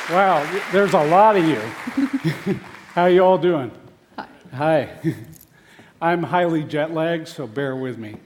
Wow, there's a lot of you. How you all doing? Hi. Hi. I'm highly jet lagged, so bear with me.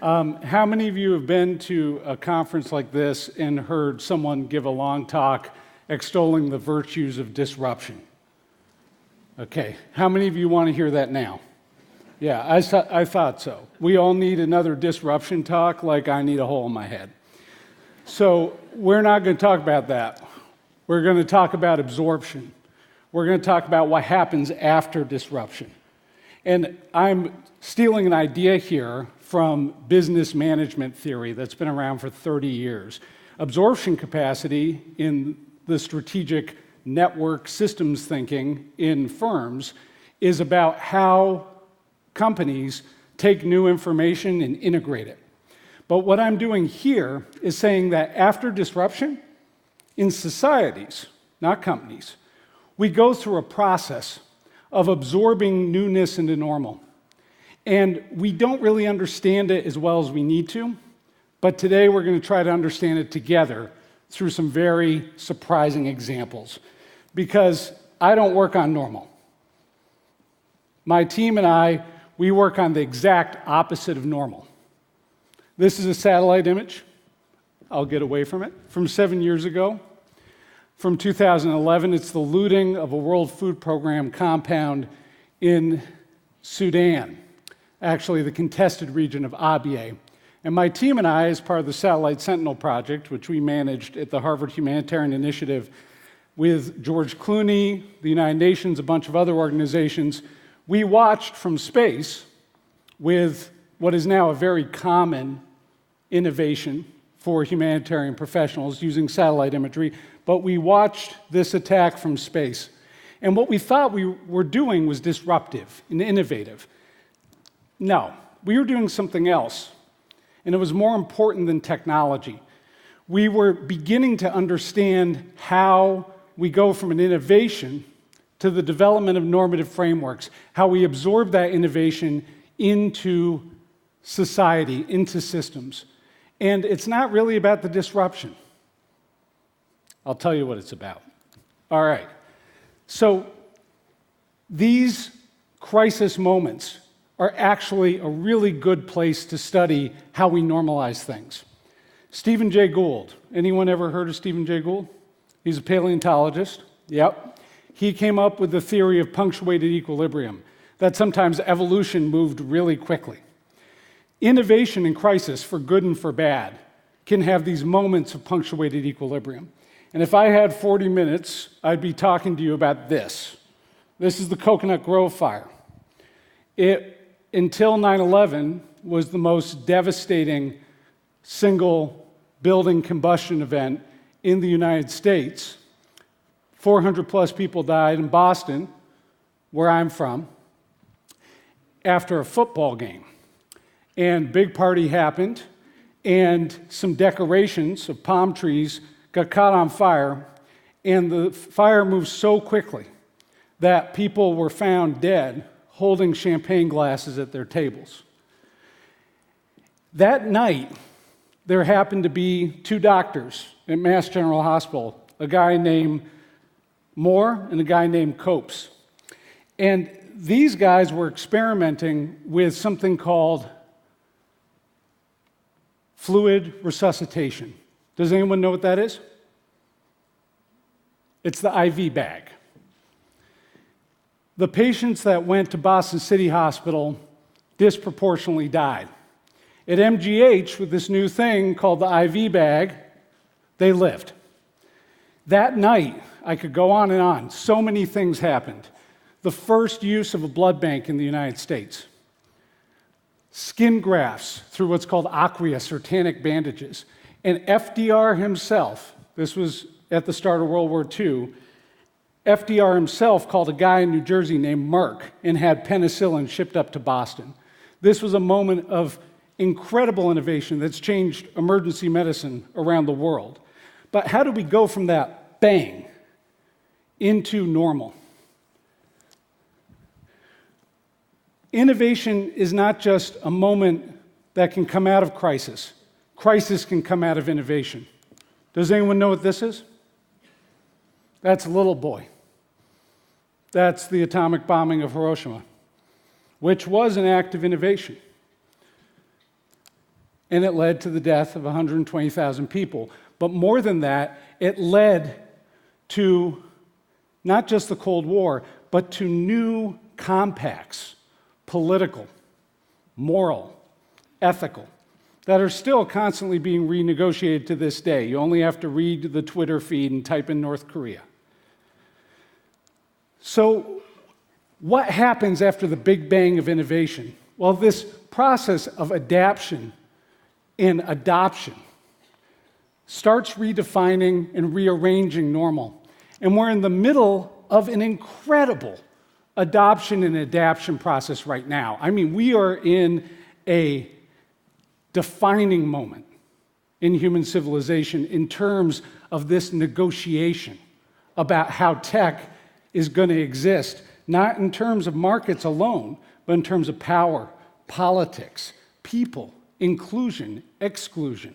How many of you have been to a conference like this and heard someone give a long talk extolling the virtues of disruption? Okay, how many of you want to hear that now? Yeah, I thought so. We all need another disruption talk like I need a hole in my head. So we're not going to talk about that. We're going to talk about absorption. We're going to talk about what happens after disruption. And I'm stealing an idea here from business management theory that's been around for 30 years. Absorption capacity in the strategic network systems thinking in firms is about how companies take new information and integrate it. But what I'm doing here is saying that after disruption, in societies, not companies, we go through a process of absorbing newness into normal. And we don't really understand it as well as we need to, but today we're going to try to understand it together through some very surprising examples. Because I don't work on normal. My team and I, we work on the exact opposite of normal. This is a satellite image. I'll get away from it. From 7 years ago. From 2011, it's the looting of a World Food Program compound in Sudan, actually the contested region of Abyei. And my team and I, as part of the Satellite Sentinel project, which we managed at the Harvard Humanitarian Initiative with George Clooney, the United Nations, a bunch of other organizations, we watched from space with what is now a very common innovation for humanitarian professionals using satellite imagery, but we watched this attack from space. And what we thought we were doing was disruptive and innovative. No, we were doing something else, and it was more important than technology. We were beginning to understand how we go from an innovation to the development of normative frameworks, how we absorb that innovation into society, into systems. And it's not really about the disruption. I'll tell you what it's about. All right. So these crisis moments are actually a really good place to study how we normalize things. Stephen Jay Gould. Anyone ever heard of Stephen Jay Gould? He's a paleontologist. Yep. He came up with the theory of punctuated equilibrium, that sometimes evolution moved really quickly. Innovation in crisis, for good and for bad, can have these moments of punctuated equilibrium. And if I had 40 minutes, I'd be talking to you about this. This is the Coconut Grove fire. It, until 9/11, was the most devastating single building combustion event in the United States. 400 plus people died in Boston, where I'm from, after a football game. And big party happened, and some decorations of palm trees got caught on fire, and the fire moved so quickly that people were found dead holding champagne glasses at their tables. That night, there happened to be two doctors at Mass General Hospital, a guy named Moore and a guy named Copes. And these guys were experimenting with something called fluid resuscitation. Does anyone know what that is? It's the IV bag. The patients that went to Boston City Hospital disproportionately died. At MGH, with this new thing called the IV bag, they lived. That night, I could go on and on. So many things happened. The first use of a blood bank in the United States. Skin grafts through what's called aqueous or tannic bandages. And FDR himself, this was at the start of World War II, FDR himself called a guy in New Jersey named Merck and had penicillin shipped up to Boston. This was a moment of incredible innovation that's changed emergency medicine around the world. But how do we go from that bang into normal? Innovation is not just a moment that can come out of crisis. Crisis can come out of innovation. Does anyone know what this is? That's Little Boy. That's the atomic bombing of Hiroshima, which was an act of innovation. And it led to the death of 120,000 people. But more than that, it led to not just the Cold War, but to new compacts, political, moral, ethical, that are still constantly being renegotiated to this day. You only have to read the Twitter feed and type in North Korea. So, what happens after the Big Bang of innovation? Well, this process of adaptation and adoption starts redefining and rearranging normal. And we're in the middle of an incredible adoption and adaptation process right now. I mean, we are in a defining moment in human civilization in terms of this negotiation about how tech is going to exist, not in terms of markets alone, but in terms of power, politics, people, inclusion, exclusion.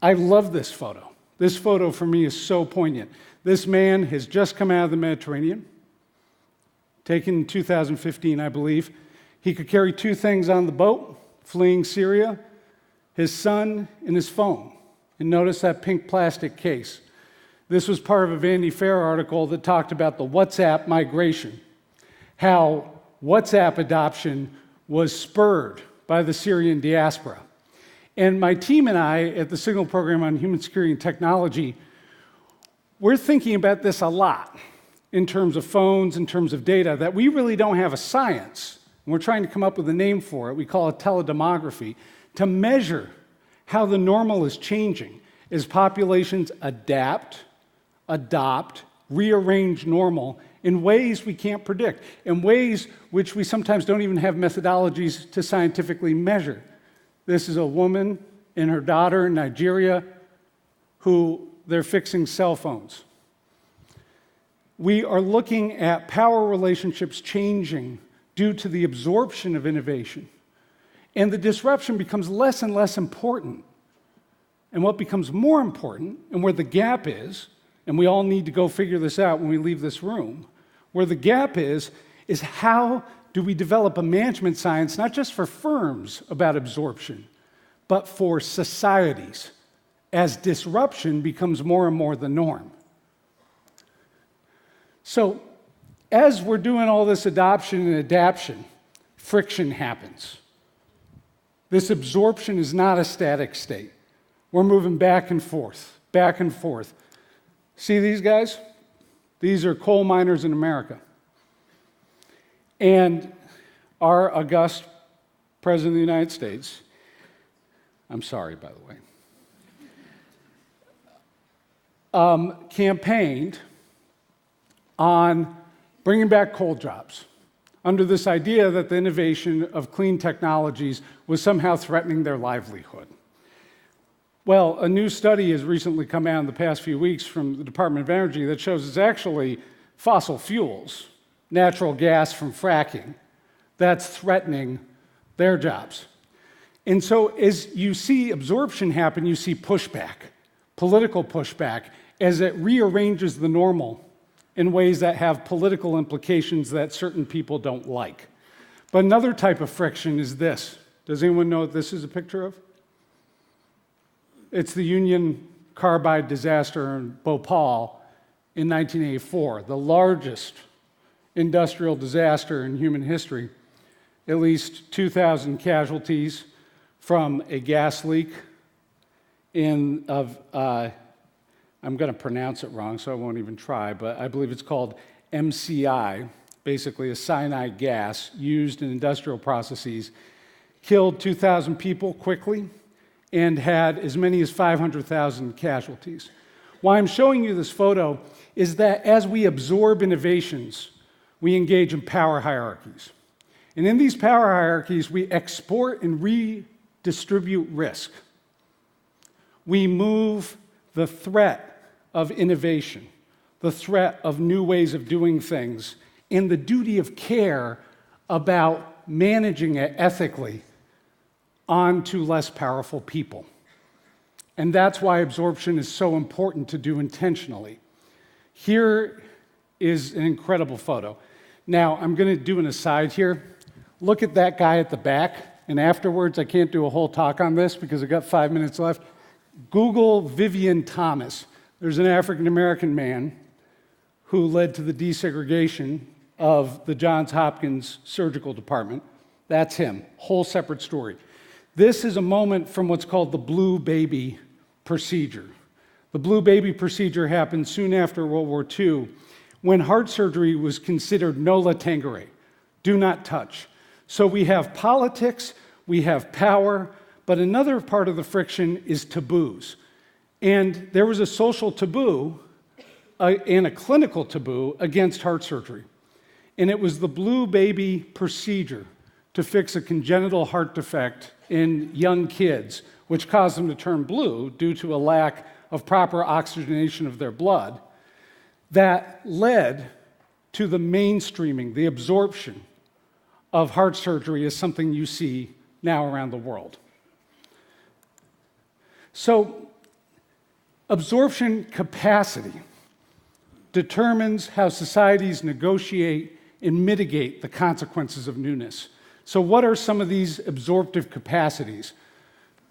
I love this photo. This photo for me is so poignant. This man has just come out of the Mediterranean, taken in 2015, I believe. He could carry two things on the boat, fleeing Syria, his son and his phone. And notice that pink plastic case. This was part of a Vanity Fair article that talked about the WhatsApp migration, how WhatsApp adoption was spurred by the Syrian diaspora. And my team and I at the Signal Program on Human Security and Technology, we're thinking about this a lot in terms of phones, in terms of data, that we really don't have a science. And we're trying to come up with a name for it. We call it teledemography, to measure how the normal is changing as populations adapt, adopt, rearrange normal in ways we can't predict, in ways which we sometimes don't even have methodologies to scientifically measure. This is a woman and her daughter in Nigeria who they're fixing cell phones. We are looking at power relationships changing due to the absorption of innovation. And the disruption becomes less and less important. And what becomes more important, and where the gap is, and we all need to go figure this out when we leave this room, where the gap is how do we develop a management science, not just for firms about absorption, but for societies, as disruption becomes more and more the norm. So, as we're doing all this adoption and adaptation, friction happens. This absorption is not a static state. We're moving back and forth, back and forth. See these guys? These are coal miners in America. And our august President of the United States, I'm sorry, by the way, campaigned on bringing back coal jobs under this idea that the innovation of clean technologies was somehow threatening their livelihood. Well, a new study has recently come out in the past few weeks from the Department of Energy that shows it's actually fossil fuels, natural gas from fracking, that's threatening their jobs. And so as you see absorption happen, you see pushback, political pushback, as it rearranges the normal in ways that have political implications that certain people don't like. But another type of friction is this. Does anyone know what this is a picture of? It's the Union Carbide disaster in Bhopal in 1984, the largest industrial disaster in human history. At least 2,000 casualties from a gas leak I'm going to pronounce it wrong, so I won't even try, but I believe it's called MCI, basically a cyanide gas used in industrial processes, killed 2,000 people quickly and had as many as 500,000 casualties. Why I'm showing you this photo is that as we absorb innovations, we engage in power hierarchies. And in these power hierarchies, we export and redistribute risk. We move the threat of innovation, the threat of new ways of doing things, and the duty of care about managing it ethically onto less powerful people. And that's why absorption is so important to do intentionally. Here is an incredible photo. Now, I'm going to do an aside here. Look at that guy at the back, and afterwards, I can't do a whole talk on this because I've got 5 minutes left. Google Vivian Thomas. There's an African-American man who led to the desegregation of the Johns Hopkins surgical department. That's him, whole separate story. This is a moment from what's called the blue baby procedure. The blue baby procedure happened soon after World War II when heart surgery was considered nola tangere, do not touch. So we have politics, we have power, but another part of the friction is taboos. And there was a social taboo and a clinical taboo against heart surgery. And it was the blue baby procedure to fix a congenital heart defect in young kids, which caused them to turn blue due to a lack of proper oxygenation of their blood, that led to the mainstreaming, the absorption of heart surgery as something you see now around the world. So, absorption capacity determines how societies negotiate and mitigate the consequences of newness. So what are some of these absorptive capacities?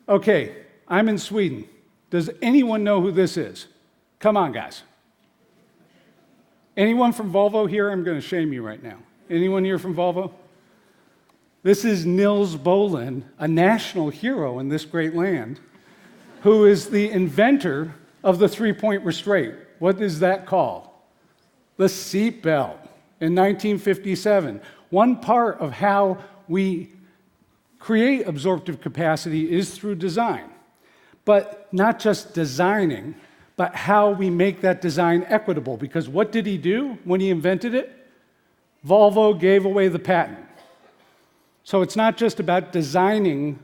Okay, I'm in Sweden. Does anyone know who this is? Come on, guys. Anyone from Volvo here? I'm going to shame you right now. Anyone here from Volvo? This is Nils Bohlin, a national hero in this great land, who is the inventor of the three-point restraint. What is that called? The seat belt in 1957. One part of how we create absorptive capacity is through design. But not just designing, but how we make that design equitable. Because what did he do when he invented it? Volvo gave away the patent. So it's not just about designing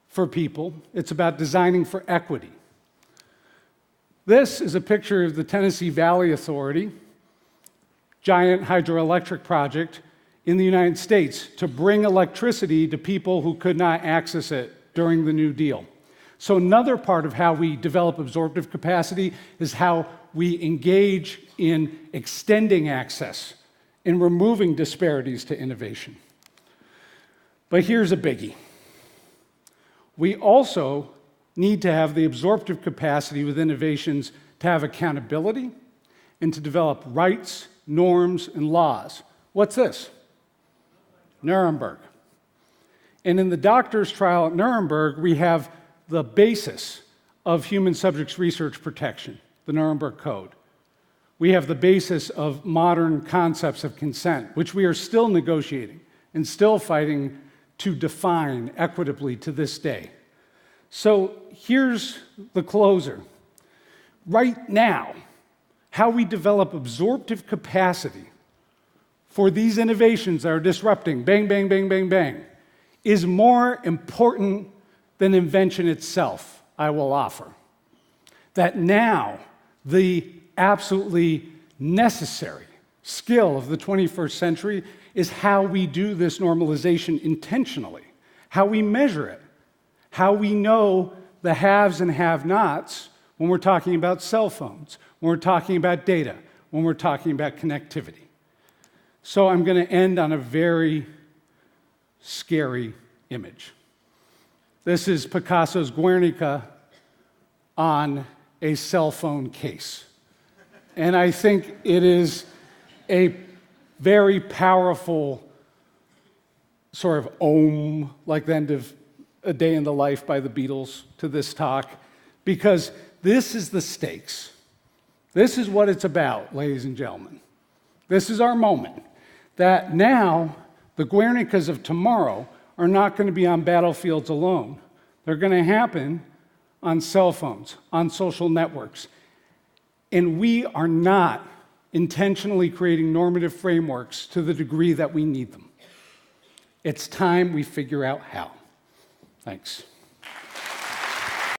for people, it's about designing for equity. This is a picture of the Tennessee Valley Authority, giant hydroelectric project in the United States to bring electricity to people who could not access it during the New Deal. So another part of how we develop absorptive capacity is how we engage in extending access, in removing disparities to innovation. But here's a biggie. We also need to have the absorptive capacity with innovations to have accountability and to develop rights, norms, and laws. What's this? Nuremberg. And in the doctor's trial at Nuremberg, we have the basis of human subjects research protection, the Nuremberg Code. We have the basis of modern concepts of consent, which we are still negotiating and still fighting to define equitably to this day. So here's the closer. Right now, how we develop absorptive capacity for these innovations that are disrupting, bang, bang, bang, bang, bang, is more important than invention itself, I will offer. That now, the absolutely necessary skill of the 21st century is how we do this normalization intentionally, how we measure it, how we know the haves and have-nots when we're talking about cell phones, when we're talking about data, when we're talking about connectivity. So I'm going to end on a very scary image. This is Picasso's Guernica on a cell phone case. And I think it is a very powerful sort of ohm, like the end of A Day in the Life by the Beatles, to this talk, because this is the stakes. This is what it's about, ladies and gentlemen. This is our moment. That now, the Guernicas of tomorrow are not going to be on battlefields alone. They're going to happen on cell phones, on social networks. And we are not intentionally creating normative frameworks to the degree that we need them. It's time we figure out how. Thanks.